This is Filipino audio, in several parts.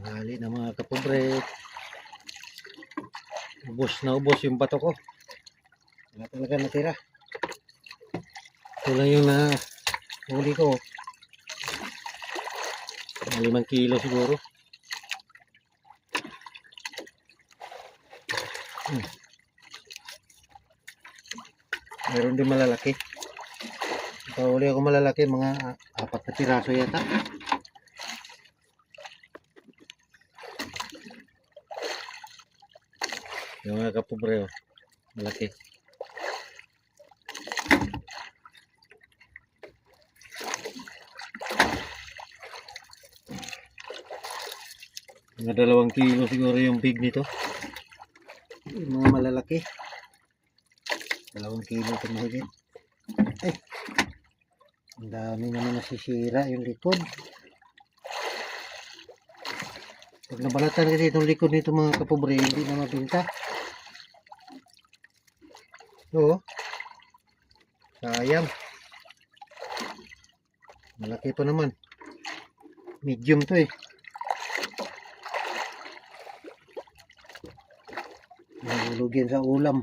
Tanghali na mga kapobre. Ubos na ubos yung bato ko. Wala talaga natira. Ito lang yung huli ko. 5 kilo siguro. Meron din malalaki. Huli ako malalaki, mga 4 na piraso yata. Yung mga kapobre, malaki. Mga 2 kilo siguro yung big nito. Yung mga malalaki. 2 kilo ito mahigit. Ang dami naman nasisira yung likod. Pag nabalatan kasi itong likod nito mga kapobre, hindi na mabinta. So, sayang. Malaki pa naman. Medium to eh. Nahulugin sa ulam.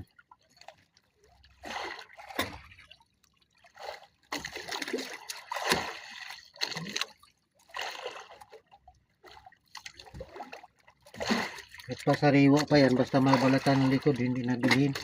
At pasariwa pa yan, basta mabalatan ng likod, hindi nabilhin.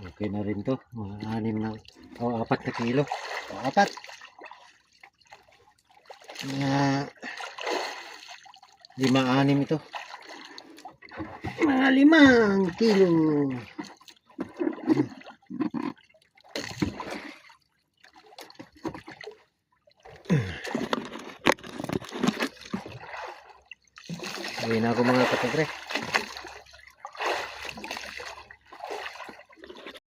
Okay na rin to, mga 6 na, 4 na kilo. 4. Mga 5-6 ito. Mga 5 kilo. Ayun na ako mga kapobre.